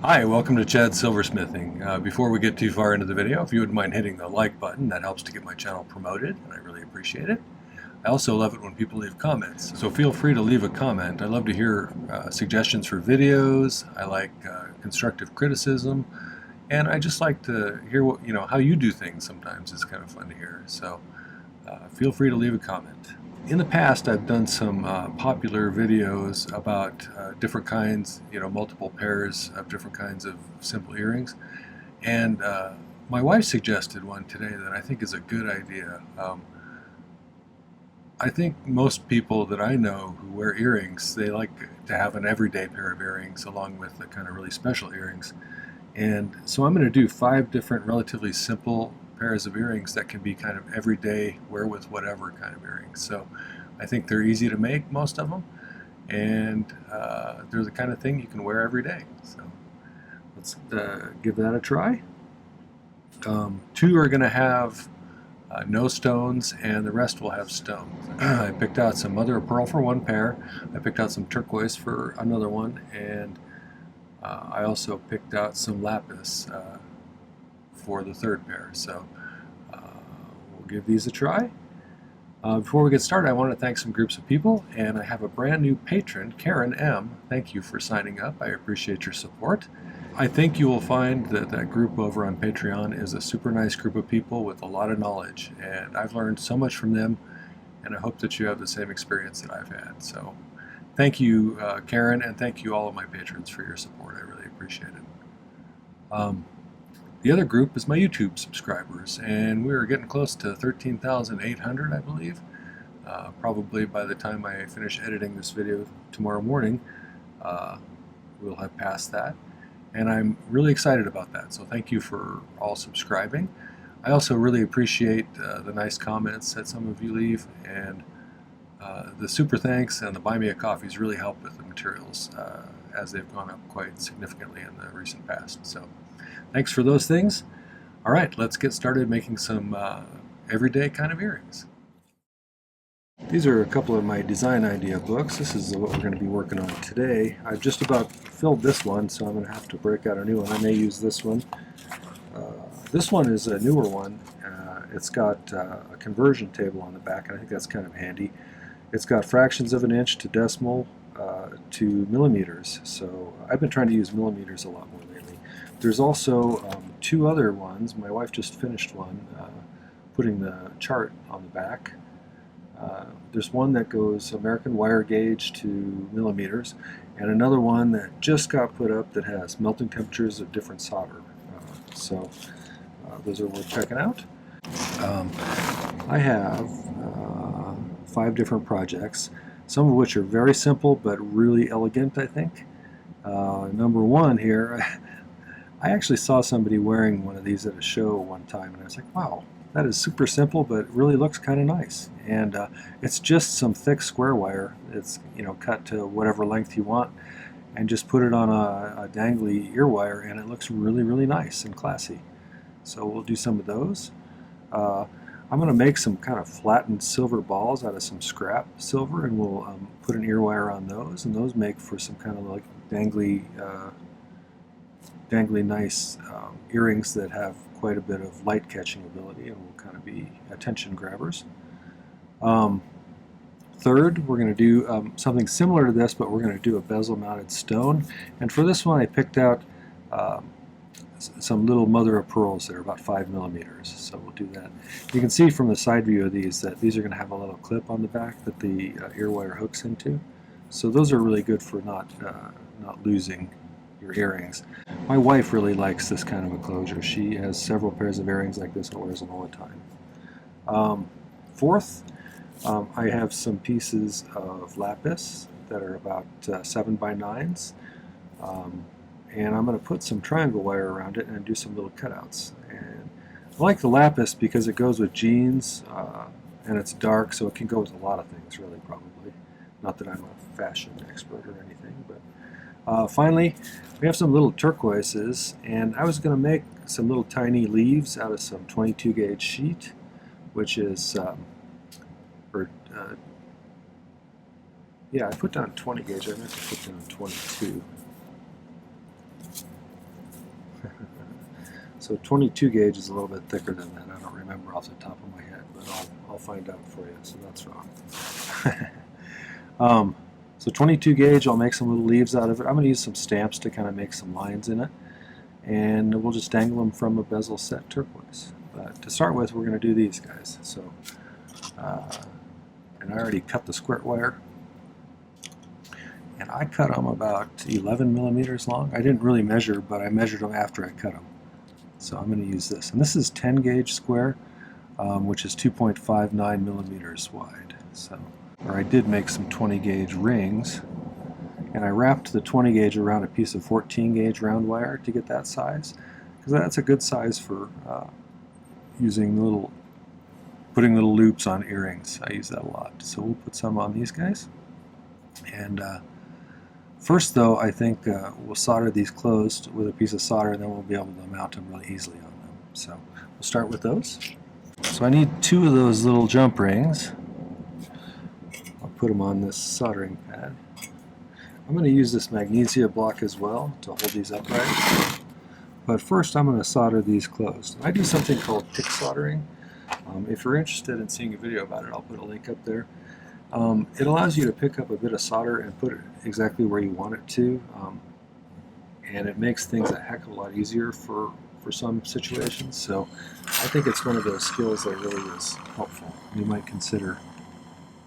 Hi, welcome to Chad's Silversmithing. Before we get too far into the video, if you wouldn't mind hitting the like button, that helps to get my channel promoted, and I really appreciate it. I also love it when people leave comments, so feel free to leave a comment. I love to hear suggestions for videos. I like constructive criticism, and I just like to hear what how you do things. Sometimes it's kind of fun to hear. So feel free to leave a comment. In the past, I've done some popular videos about different kinds, multiple pairs of different kinds of simple earrings. And my wife suggested one today that I think is a good idea. I think most people that I know who wear earrings, they like to have an everyday pair of earrings along with the kind of really special earrings. And so I'm going to do 5 different relatively simple pairs of earrings that can be kind of everyday, wear with whatever kind of earrings. So I think they're easy to make, most of them, and they're the kind of thing you can wear every day. So let's give that a try. 2 are going to have no stones, and the rest will have stones. I picked out some mother of pearl for one pair. I picked out some turquoise for another one, and I also picked out some lapis for the third pair. So we'll give these a try. Before we get started, I want to thank some groups of people, and I have a brand new patron, Karen M. Thank you for signing up. I appreciate your support. I think you will find that that group over on Patreon is a super nice group of people with a lot of knowledge, and I've learned so much from them, and I hope that you have the same experience that I've had. So thank you, Karen, and thank you all of my patrons for your support. I really appreciate it. The other group is my YouTube subscribers, and we're getting close to 13,800, I believe. Probably by the time I finish editing this video tomorrow morning, we'll have passed that. And I'm really excited about that, so thank you for all subscribing. I also really appreciate the nice comments that some of you leave, and the super thanks and the buy me a coffees really help with the materials as they've gone up quite significantly in the recent past. So thanks for those things. All right, let's get started making some everyday kind of earrings. These are a couple of my design idea books. This is what we're going to be working on today. I've just about filled this one, so I'm going to have to break out a new one. I may use this one. This one is a newer one. It's got a conversion table on the back, and I think that's kind of handy. It's got fractions of an inch to decimal to millimeters, so I've been trying to use millimeters a lot more lately. There's also 2 other ones. My wife just finished one, putting the chart on the back. There's one that goes American wire gauge to millimeters, and another one that just got put up that has melting temperatures of different solder. So those are worth checking out. I have 5 different projects, some of which are very simple but really elegant, I think. Number 1 here, I actually saw somebody wearing one of these at a show one time, and I was like, wow, that is super simple, but really looks kind of nice. And it's just some thick square wire. It's cut to whatever length you want, and just put it on a dangly ear wire, and it looks really, really nice and classy. So we'll do some of those. I'm going to make some kind of flattened silver balls out of some scrap silver, and we'll put an ear wire on those, and those make for some kind of like dangly nice earrings that have quite a bit of light catching ability and will kind of be attention grabbers. Third, we're going to do something similar to this, but we're going to do a bezel mounted stone, and for this one I picked out some little mother of pearls that are about 5 millimeters, so we'll do that. You can see from the side view of these that these are going to have a little clip on the back that the ear wire hooks into, so those are really good for not losing your earrings. My wife really likes this kind of a closure. She has several pairs of earrings like this and wears them all the time. Fourth, I have some pieces of lapis that are about 7 by 9s. And I'm going to put some triangle wire around it and do some little cutouts. And I like the lapis because it goes with jeans, and it's dark, so it can go with a lot of things, really, probably. Not that I'm a fashion expert or anything, but finally, we have some little turquoises, and I was going to make some little tiny leaves out of some 22 gauge sheet, which is, yeah, I put down 20 gauge, I meant to put down 22. So 22 gauge is a little bit thicker than that. I don't remember off the top of my head, but I'll find out for you, so that's wrong. So 22 gauge, I'll make some little leaves out of it. I'm going to use some stamps to kind of make some lines in it, and we'll just dangle them from a bezel set turquoise. But to start with, we're going to do these guys. So, and I already cut the squirt wire, and I cut them about 11 millimeters long. I didn't really measure, but I measured them after I cut them. So I'm going to use this. And this is 10 gauge square, which is 2.59 millimeters wide. So, or I did make some 20 gauge rings, and I wrapped the 20 gauge around a piece of 14 gauge round wire to get that size, because that's a good size for using putting little loops on earrings. I use that a lot. So we'll put some on these guys. And first, though, I think we'll solder these closed with a piece of solder, and then we'll be able to mount them really easily on them. So we'll start with those. So I need 2 of those little jump rings. I'll put them on this soldering pad. I'm going to use this magnesia block as well to hold these upright. But first, I'm going to solder these closed. I do something called tick soldering. If you're interested in seeing a video about it, I'll put a link up there. It allows you to pick up a bit of solder and put it exactly where you want it to, and it makes things a heck of a lot easier for some situations. So I think it's one of those skills that really is helpful. You might consider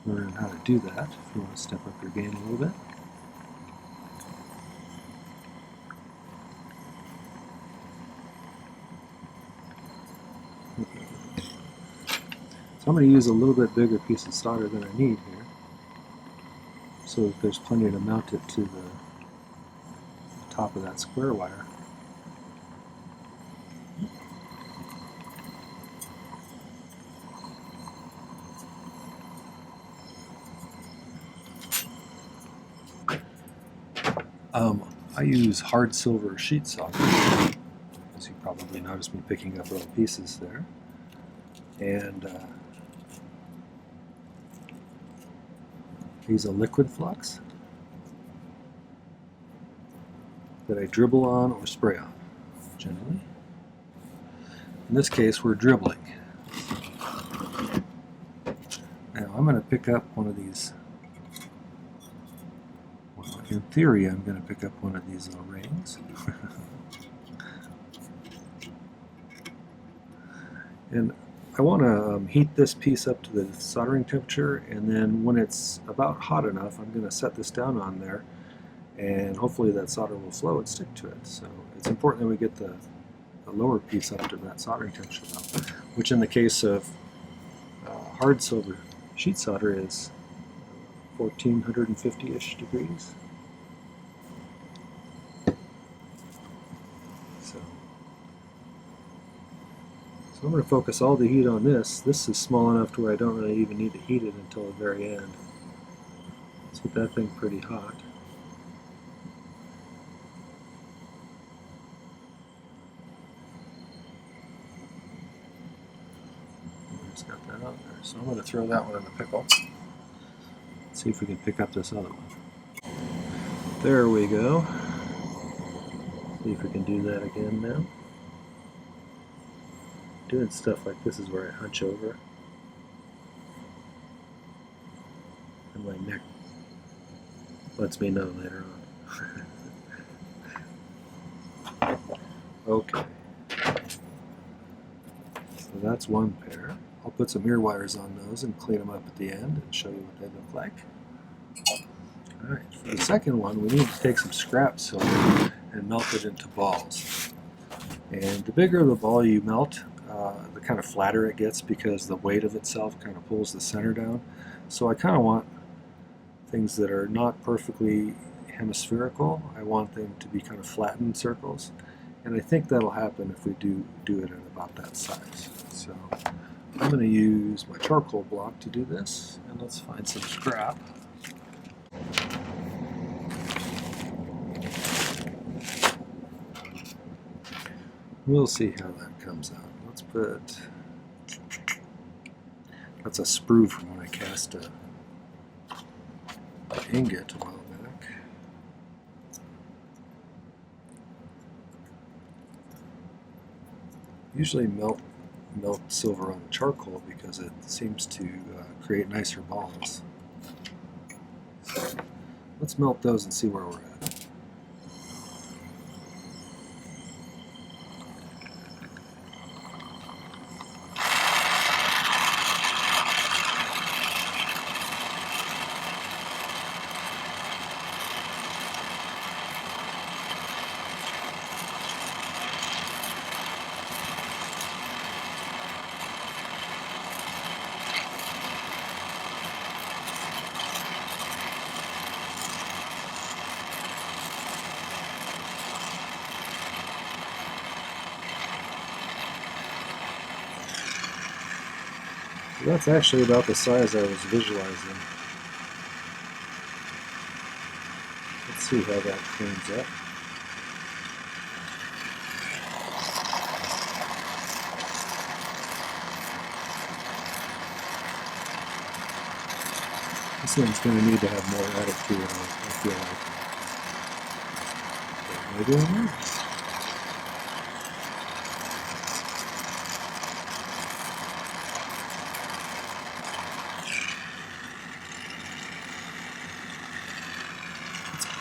learning how to do that if you want to step up your game a little bit. So I'm going to use a little bit bigger piece of solder than I need here, so that there's plenty to mount it to the top of that square wire. I use hard silver sheet solder, as you probably noticed me picking up little pieces there. And use a liquid flux that I dribble on or spray on, generally. In this case, we're dribbling. Now I'm going to pick up one of these. Well, in theory, I'm going to pick up one of these little rings. And I want to heat this piece up to the soldering temperature, and then when it's about hot enough, I'm going to set this down on there, and hopefully that solder will flow and stick to it. So it's important that we get the lower piece up to that soldering temperature level, which in the case of hard silver sheet solder is 1450-ish degrees. So I'm going to focus all the heat on this. This is small enough to where I don't really even need to heat it until the very end. Let's get that thing pretty hot. Just got that out there. So I'm going to throw that one in the pickle. Let's see if we can pick up this other one. There we go. See if we can do that again now. Doing stuff like this is where I hunch over, and my neck lets me know later on. Okay, so that's one pair. I'll put some ear wires on those and clean them up at the end and show you what they look like. Alright, for the second one, we need to take some scrap silver and melt it into balls. And the bigger the ball you melt, the kind of flatter it gets, because the weight of itself kind of pulls the center down. So I kind of want things that are not perfectly hemispherical. I want them to be kind of flattened circles, and I think that'll happen if we do it at about that size. So I'm going to use my charcoal block to do this, and let's find some scrap. We'll see how that comes out. Let's put, that's a sprue from when I cast an ingot a while back. usually melt silver on charcoal because it seems to create nicer balls. So let's melt those and see where we're at. That's actually about the size I was visualizing. Let's see how that cleans up. This thing's going to need to have more added to it, I feel like. But maybe not.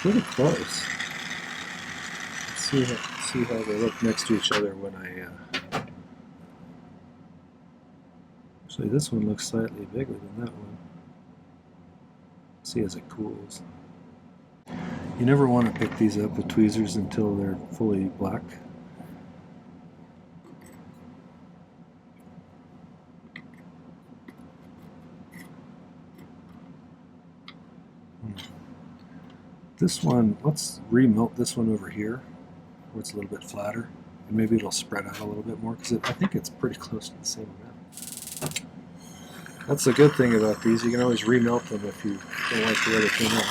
Pretty close. Let's see how they look next to each other when I. Actually, this one looks slightly bigger than that one. See as it cools. You never want to pick these up with tweezers until they're fully black. This one, let's remelt this one over here, where it's a little bit flatter, and maybe it'll spread out a little bit more, because I think it's pretty close to the same amount. That's the good thing about these, you can always remelt them if you don't like the way they came out.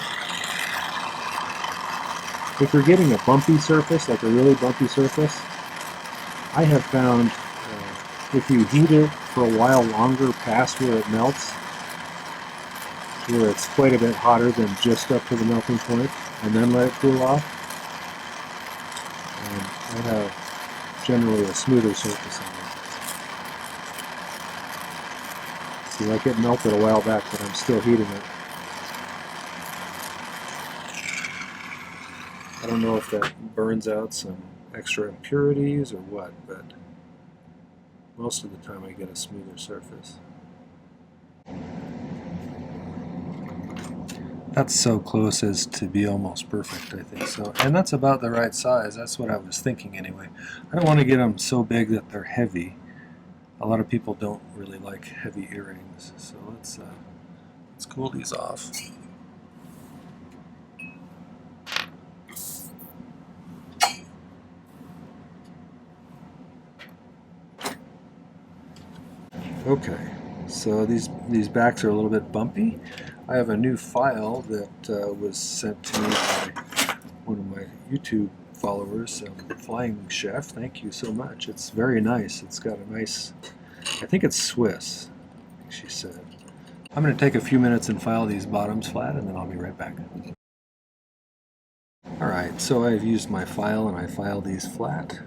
If you're getting a bumpy surface, like a really bumpy surface, I have found if you heat it for a while longer past where it melts, where it's quite a bit hotter than just up to the melting point, and then let it cool off, I have generally a smoother surface on it. See, like it melted a while back, but I'm still heating it. I don't know if that burns out some extra impurities or what, but most of the time I get a smoother surface. That's so close as to be almost perfect, I think so. And that's about the right size. That's what I was thinking anyway. I don't want to get them so big that they're heavy. A lot of people don't really like heavy earrings. So let's cool these off. Okay, so these backs are a little bit bumpy. I have a new file that was sent to me by one of my YouTube followers, Flying Chef. Thank you so much. It's very nice. It's got a nice, I think it's Swiss, she said. I'm going to take a few minutes and file these bottoms flat, and then I'll be right back. Alright, so I've used my file and I filed these flat.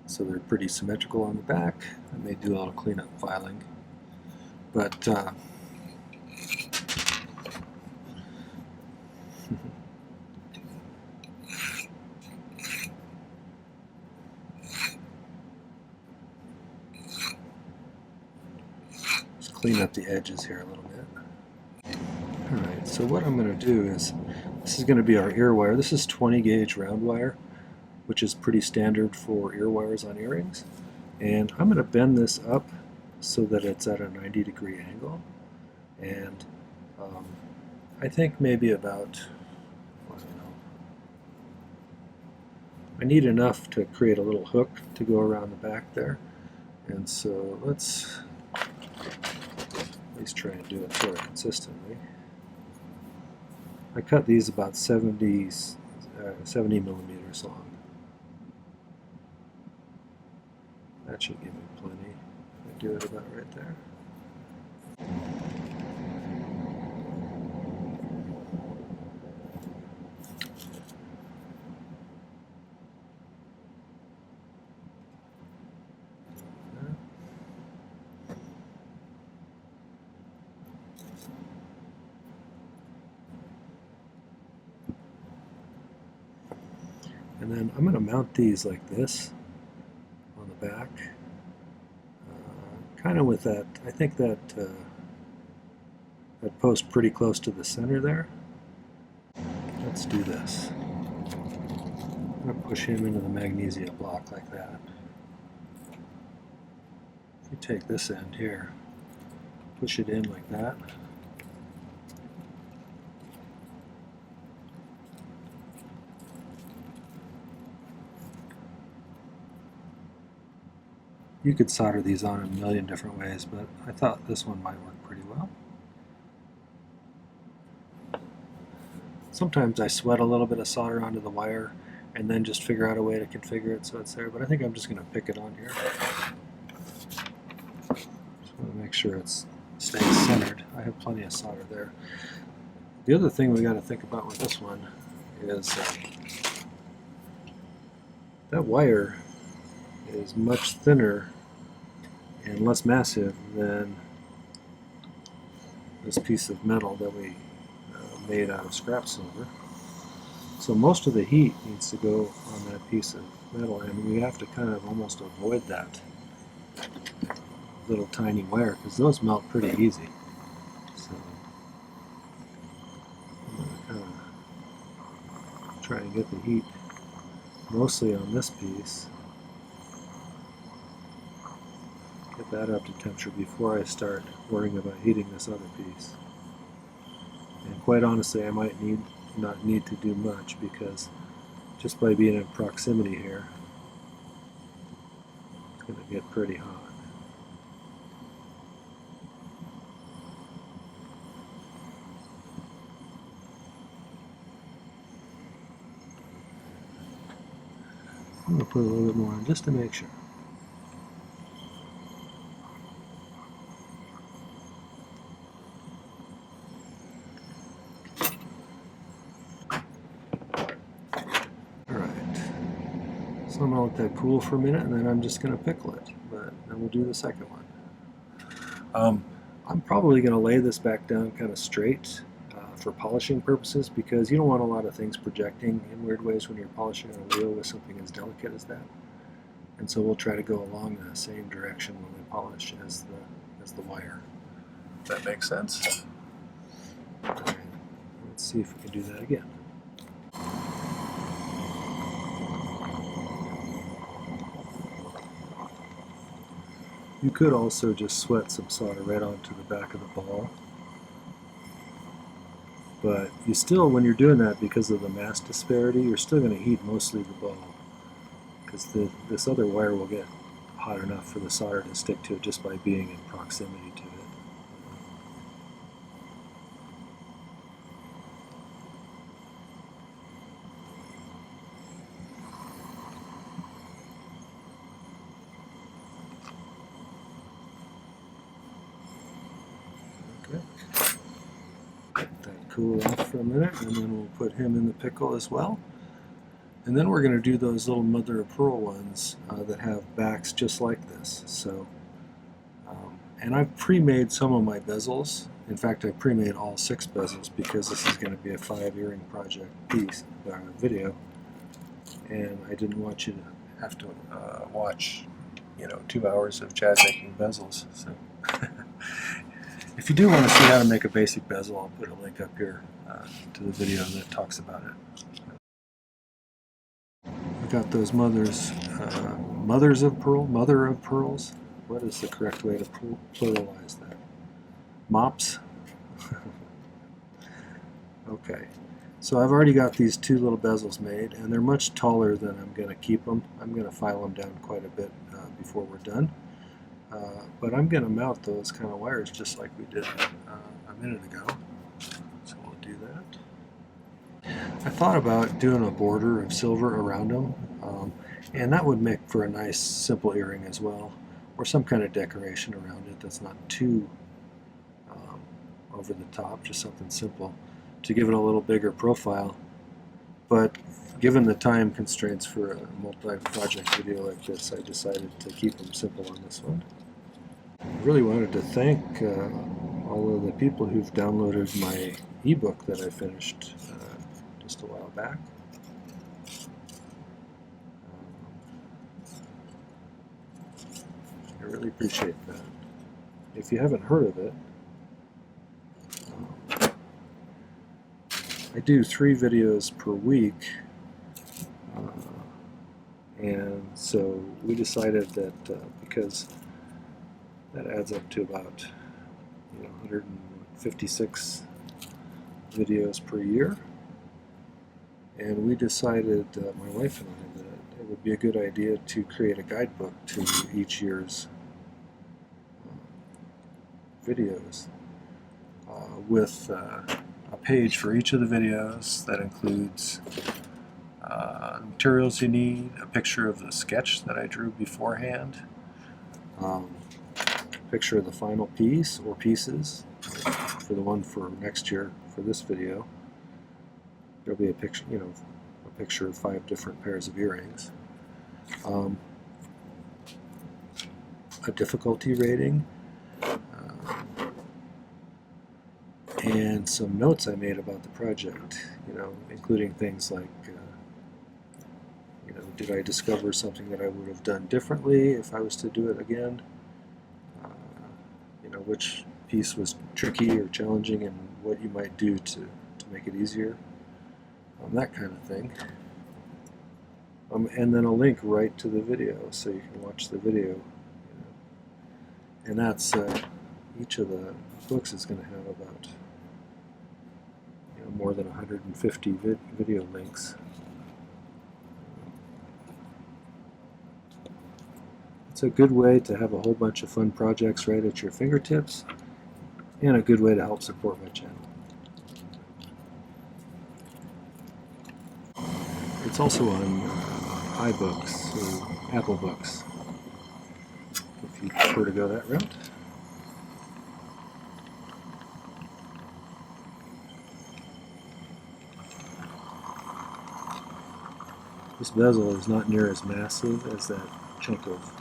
So they're pretty symmetrical on the back. I may do a little cleanup filing. But just clean up the edges here a little bit. Alright, so what I'm going to do is, this is going to be our ear wire. This is 20 gauge round wire, which is pretty standard for ear wires on earrings. And I'm going to bend this up so that it's at a 90-degree angle. And I think maybe about, I don't know, I need enough to create a little hook to go around the back there. And so let's at least try and do it sort of consistently. I cut these about 70 millimeters long. That should give me plenty. I do it about right there. And then I'm going to mount these like this on the back, kind of with that, I think that that post pretty close to the center there. Let's do this. I'm going to push him into the magnesia block like that. If you take this end here, push it in like that. You could solder these on in a million different ways, but I thought this one might work pretty well. Sometimes I sweat a little bit of solder onto the wire and then just figure out a way to configure it so it's there, but I think I'm just going to pick it on here. Just want to make sure it stays centered. I have plenty of solder there. The other thing we got to think about with this one is that wire is much thinner and less massive than this piece of metal that we made out of scrap silver. So most of the heat needs to go on that piece of metal, and we have to kind of almost avoid that little tiny wire because those melt pretty easy. So I'm going to kind of try and get the heat mostly on this piece. Get that up to temperature before I start worrying about heating this other piece. And quite honestly, I might not need to do much because just by being in proximity here, it's going to get pretty hot. I'm going to put a little bit more on just to make sure. So I'm going to let that cool for a minute, and then I'm just going to pickle it. But then we'll do the second one. I'm probably going to lay this back down kind of straight for polishing purposes, because you don't want a lot of things projecting in weird ways when you're polishing on a wheel with something as delicate as that. And so we'll try to go along the same direction when we polish as the wire. Does that make sense? All right. Let's see if we can do that again. You could also just sweat some solder right onto the back of the ball. But you still, when you're doing that, because of the mass disparity, you're still going to heat mostly the ball. Because this other wire will get hot enough for the solder to stick to it just by being in proximity to it. Okay. Let that cool off for a minute, and then we'll put him in the pickle as well. And then we're going to do those little mother of pearl ones that have backs just like this. So, and I've pre-made some of my bezels. In fact, I pre-made all 6 bezels because this is going to be a 5 earring project piece video, and I didn't want you to have to watch, 2 hours of Chad making bezels. So, if you do want to see how to make a basic bezel, I'll put a link up here to the video that talks about it. Got those mother of pearls. What is the correct way to pluralize that? Mops? Okay, so I've already got these 2 little bezels made, and they're much taller than I'm going to keep them. I'm going to file them down quite a bit before we're done. But I'm going to mount those kind of wires just like we did a minute ago. So we'll do that. I thought about doing a border of silver around them, and that would make for a nice simple earring as well, or some kind of decoration around it that's not too over the top, just something simple to give it a little bigger profile. But given the time constraints for a multi-project video like this, I decided to keep them simple on this one. I really wanted to thank all of the people who've downloaded my ebook that I finished just a while back. really appreciate that. If you haven't heard of it, I do 3 videos per week, and so we decided that because that adds up to about 156 videos per year, and we decided, my wife and I, that it would be a good idea to create a guidebook to each year's videos with a page for each of the videos that includes the materials you need, a picture of the sketch that I drew beforehand, a picture of the final piece or pieces. For the one for next year, for this video, there'll be a picture, a picture of 5 different pairs of earrings, a difficulty rating, and some notes I made about the project, including things like, did I discover something that I would have done differently if I was to do it again? Which piece was tricky or challenging and what you might do to make it easier, that kind of thing. And then a link right to the video so you can watch the video. And that's, each of the books is going to have about more than 150 video links. It's a good way to have a whole bunch of fun projects right at your fingertips, and a good way to help support my channel. It's also on iBooks or Apple Books, if you prefer to go that route. This bezel is not near as massive as that chunk of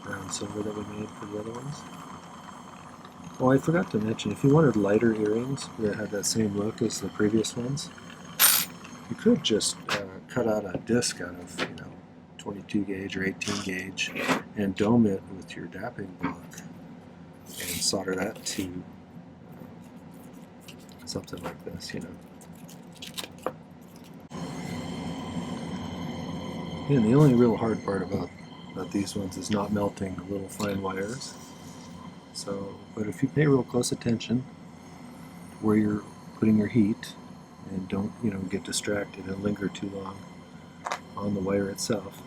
brown silver that we made for the other ones. Oh, I forgot to mention, if you wanted lighter earrings that had that same look as the previous ones, you could just cut out a disc out of 22 gauge or 18 gauge and dome it with your dapping block and solder that to something like this, And the only real hard part about these ones is not melting the little fine wires. So, but if you pay real close attention to where you're putting your heat and don't, get distracted and linger too long on the wire itself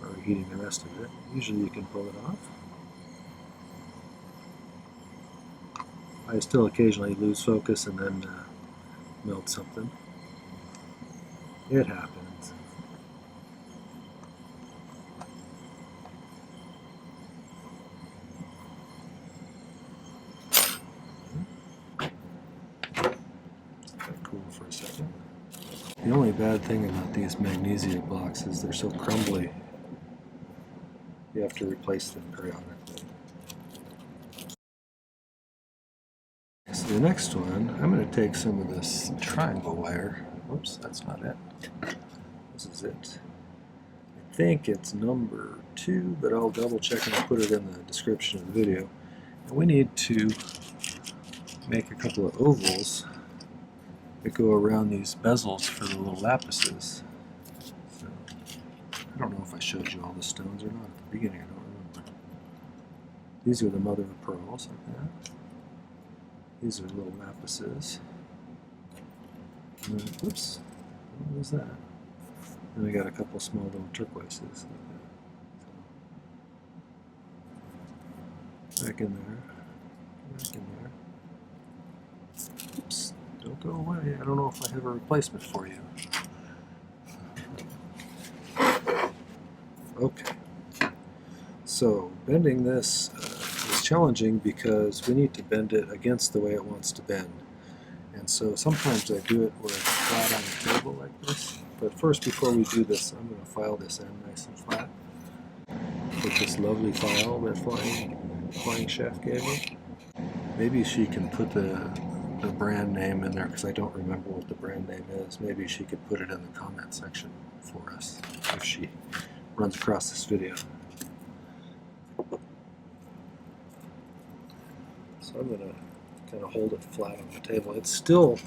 or heating the rest of it, usually you can pull it off. I still occasionally lose focus and then melt something. It happens. For a second. The only bad thing about these magnesia blocks is they're so crumbly. You have to replace them periodically. So the next one, I'm going to take some of this triangle wire. Oops, that's not it. This is it. I think it's number 2, but I'll double check and I'll put it in the description of the video. And we need to make a couple of ovals that go around these bezels for the little lapises. So, I don't know if I showed you all the stones or not at the beginning, I don't remember. These are the mother of pearls, like that. These are little lapises. And then, oops, what was that? Then we got a couple small little turquoises, like that. So, back in there, back in there. Oops. Don't go away. I don't know if I have a replacement for you. Okay. So bending this is challenging because we need to bend it against the way it wants to bend. And so sometimes I do it where it's flat on the table like this. But first, before we do this, I'm going to file this end nice and flat with this lovely file that Flying Chef gave me. Maybe she can put the brand name in there because I don't remember what the brand name is. Maybe she could put it in the comment section for us if she runs across this video. So I'm going to kind of hold it flat on the table. It's still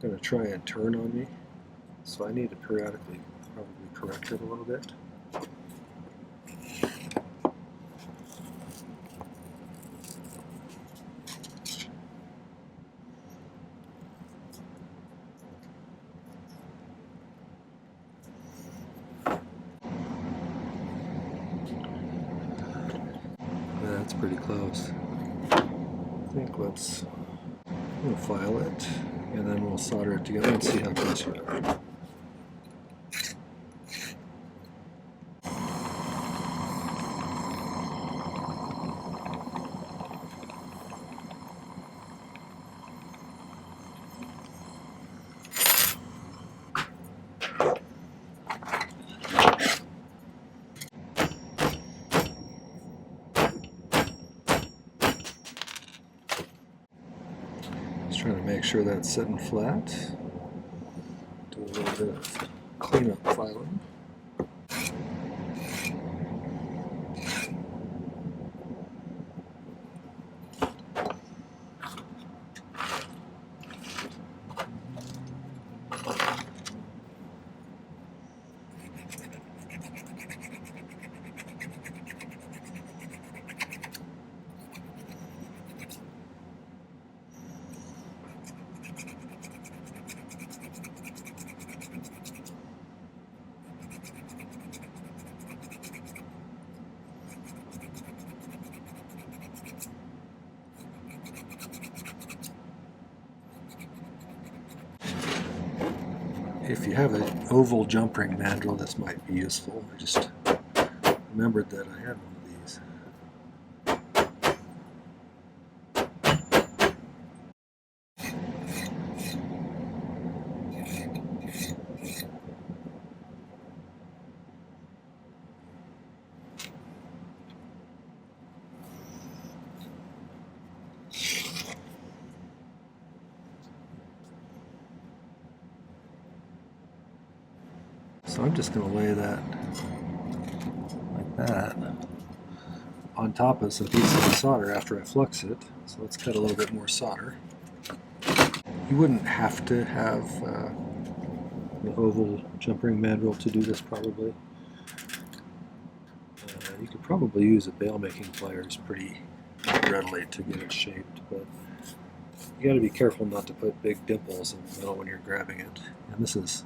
going to try and turn on me, so I need to periodically probably correct it a little bit. That's pretty close. I think we'll file it, and then we'll solder it together and see how close we are. Just trying to make sure that's sitting flat. Do a little bit of cleanup filing. If you have an oval jump ring mandrel, this might be useful. I just remembered that I had one of these. So I'm just going to lay that like that on top of some pieces of solder after I flux it. So let's cut a little bit more solder. You wouldn't have to have the oval jump ring mandrel to do this probably. You could probably use a bail making pliers pretty readily to get it shaped, but you got to be careful not to put big dimples in the middle when you're grabbing it. And this is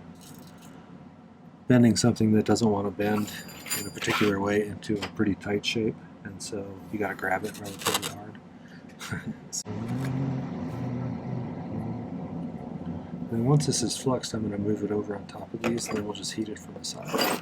bending something that doesn't want to bend in a particular way into a pretty tight shape, and so you got to grab it relatively hard. And once this is fluxed, I'm going to move it over on top of these, and then we'll just heat it from the side.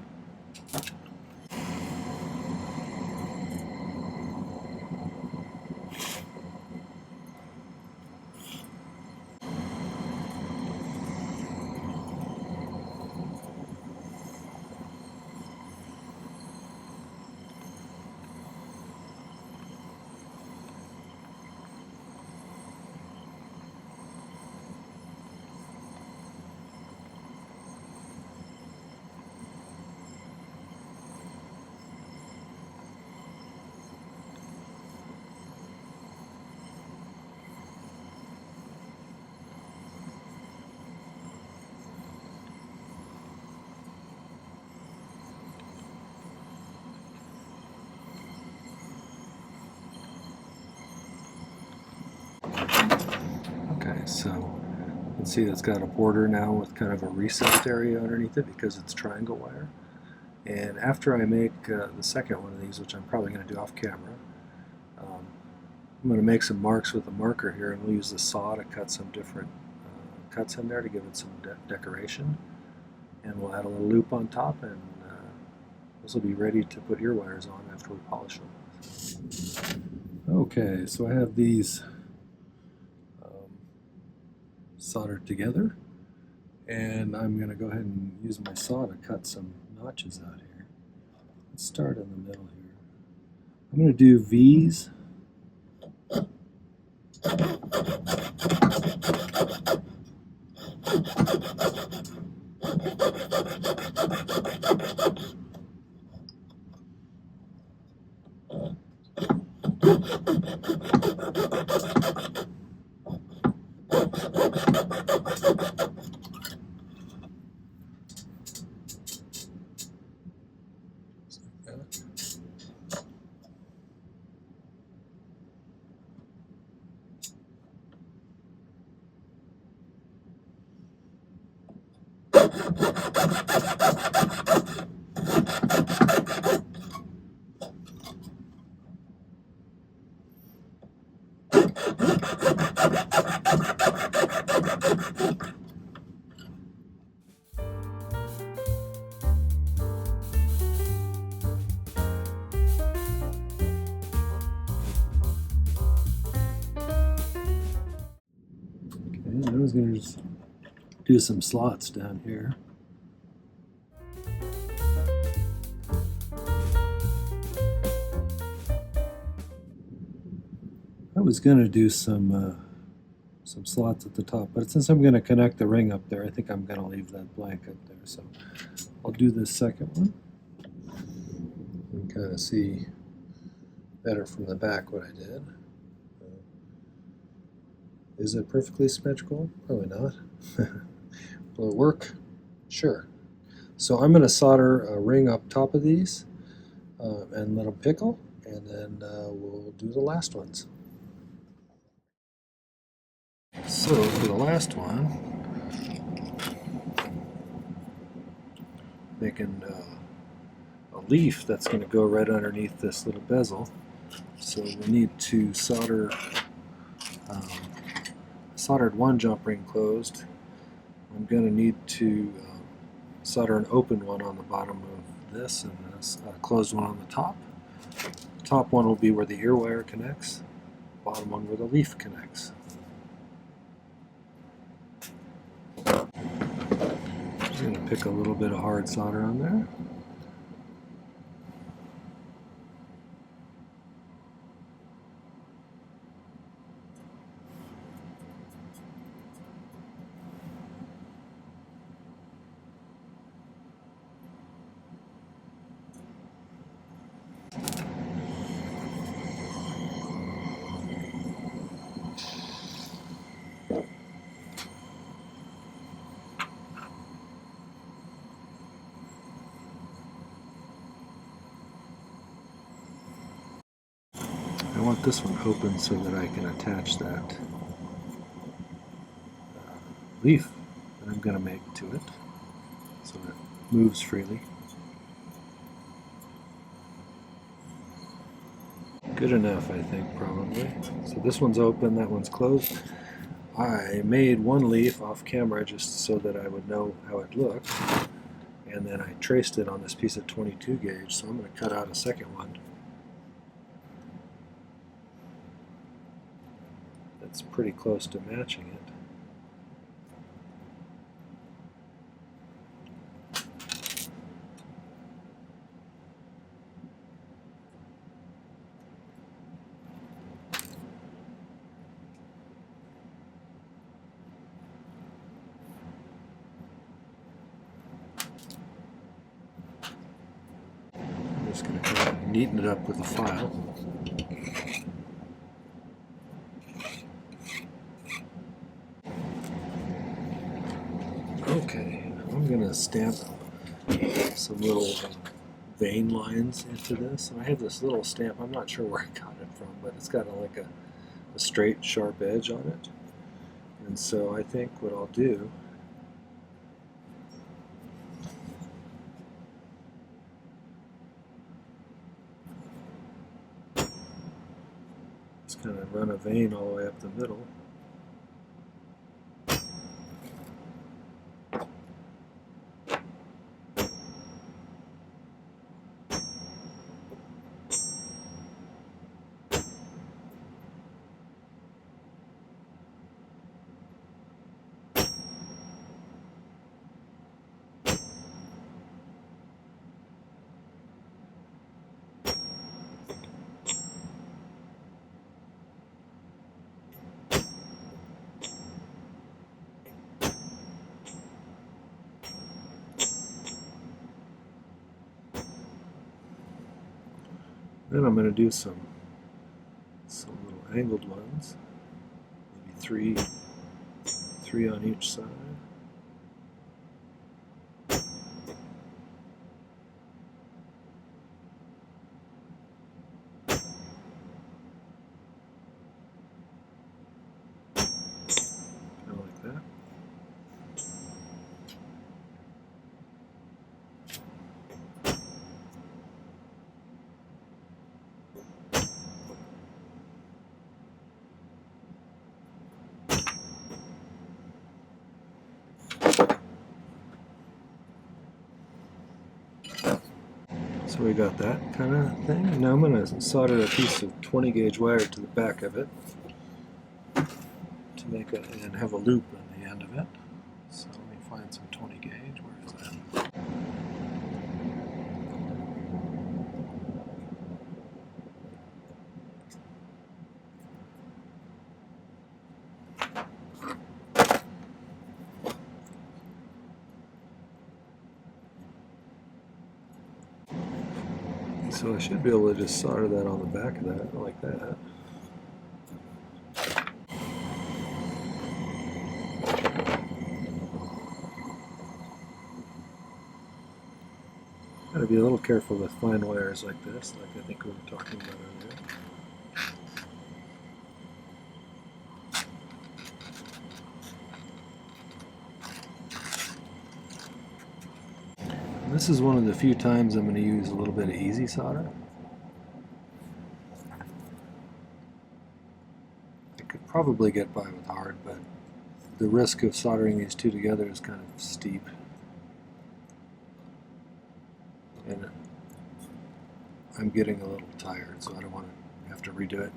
Okay, so you can see it's got a border now with kind of a recessed area underneath it because it's triangle wire. And after I make the second one of these, which I'm probably going to do off camera, I'm going to make some marks with a marker here, and we'll use the saw to cut some different cuts in there to give it some decoration. And we'll add a little loop on top, and this will be ready to put ear wires on after we polish them. Okay, so I have these soldered together, and I'm going to go ahead and use my saw to cut some notches out here. Let's start in the middle here. I'm going to do V's. And I was going to just do some slots down here. I was going to do some slots at the top, but since I'm going to connect the ring up there, I think I'm going to leave that blank up there. So I'll do this second one. You can kind of see better from the back what I did. Is it perfectly symmetrical? Probably not. Will it work? Sure. So I'm going to solder a ring up top of these and let them pickle, and then we'll do the last ones. So for the last one, making a leaf that's going to go right underneath this little bezel. So we need to solder soldered one jump ring closed. I'm going to need to solder an open one on the bottom of this and a closed one on the top. The top one will be where the ear wire connects, bottom one where the leaf connects. I'm going to pick a little bit of hard solder on there. I want this one open so that I can attach that leaf that I'm going to make to it so it moves freely. Good enough, I think, probably. So this one's open, that one's closed. I made one leaf off camera just so that I would know how it looked, and then I traced it on this piece of 22 gauge, so I'm going to cut out a second one. That's pretty close to matching it. I'm just going to kind of neaten it up with a file. Okay, I'm going to stamp some little vein lines into this. And I have this little stamp, I'm not sure where I got it from, but it's got like a straight, sharp edge on it. And so I think what I'll do is kind of run a vein all the way up the middle. Then I'm going to do some little angled ones, maybe 3 3 on each side. Like that. So we got that kind of thing. And now I'm going to solder a piece of 20 gauge wire to the back of it to make it and have a loop on the end of it. So let me find some 20 gauge. Where is that? So I should be able to just solder that on the back of that, like that. Gotta be a little careful with fine wires like this, like I think we were talking about earlier. This is one of the few times I'm going to use a little bit of easy solder. I could probably get by with hard, but the risk of soldering these two together is kind of steep. And I'm getting a little tired, so I don't want to have to redo it.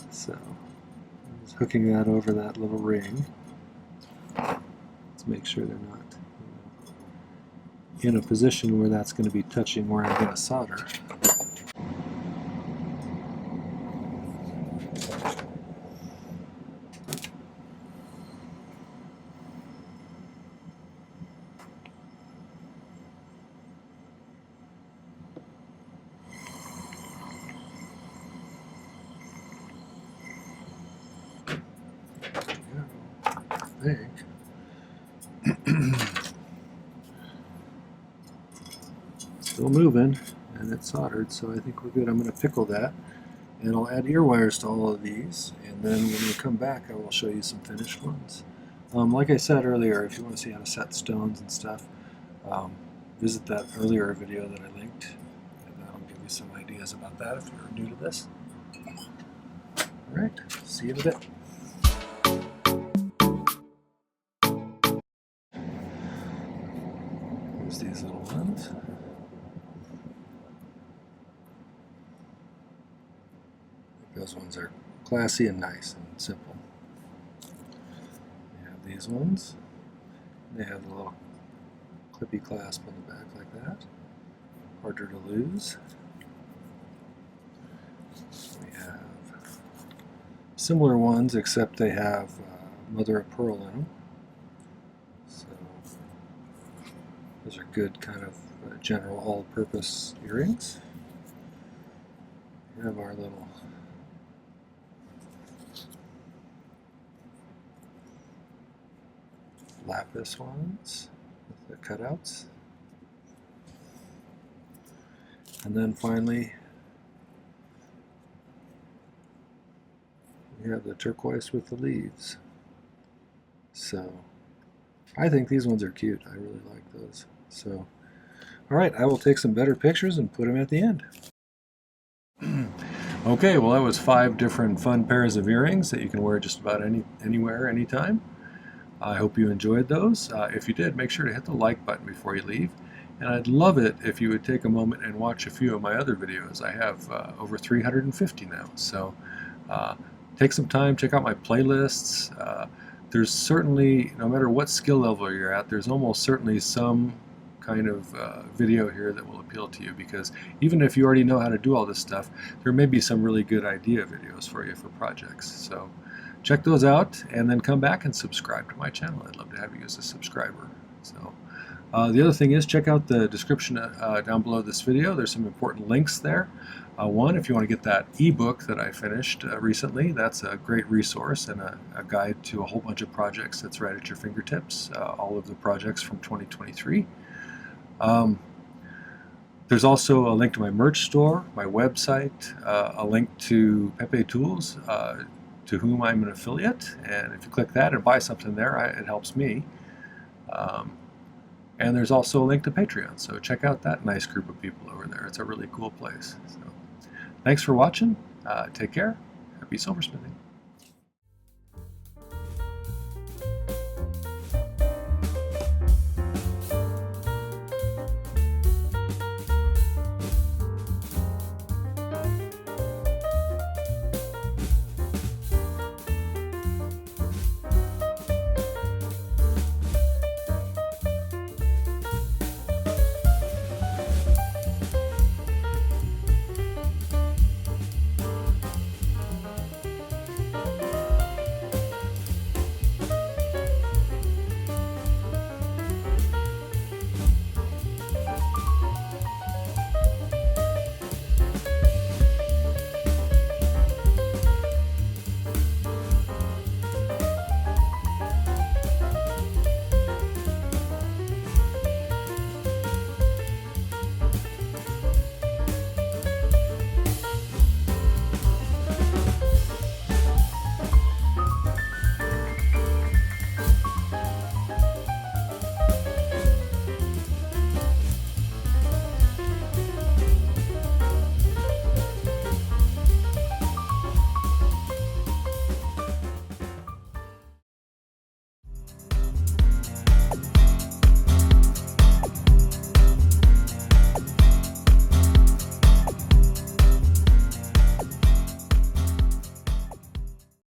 So I'm just hooking that over that little ring. Let's make sure they're not in a position where that's going to be touching where I'm going to solder. I think. Still moving, and it's soldered, so I think we're good. I'm going to pickle that, and I'll add ear wires to all of these, and then when we come back I will show you some finished ones. Like I said earlier, if you want to see how to set stones and stuff, visit that earlier video that I linked, and that'll give you some ideas about that if you're new to this. Alright, see you in a bit. Here's these little ones. Those ones are classy and nice and simple. We have these ones. They have a little clippy clasp on the back like that. Harder to lose. We have similar ones, except they have mother of pearl in them. So those are good kind of general all-purpose earrings. We have our little lapis ones with the cutouts. And then finally we have the turquoise with the leaves. So I think these ones are cute. I really like those. So alright, I will take some better pictures and put them at the end. Okay, well that was 5 different fun pairs of earrings that you can wear just about anywhere, anytime. I hope you enjoyed those. If you did, make sure to hit the like button before you leave. And I'd love it if you would take a moment and watch a few of my other videos. I have over 350 now. So take some time, check out my playlists. There's certainly, no matter what skill level you're at, there's almost certainly some kind of video here that will appeal to you, because even if you already know how to do all this stuff, there may be some really good idea videos for you for projects. So check those out and then come back and subscribe to my channel. I'd love to have you as a subscriber. So The other thing is check out the description down below this video. There's some important links there. One, if you want to get that ebook that I finished recently, that's a great resource and a guide to a whole bunch of projects that's right at your fingertips, all of the projects from 2023. There's also a link to my merch store, my website, a link to Pepe Tools, to whom I'm an affiliate, and if you click that and buy something there, it helps me. And there's also a link to Patreon, so check out that nice group of people over there. It's a really cool place. So, thanks for watching. Take care. Happy silversmithing.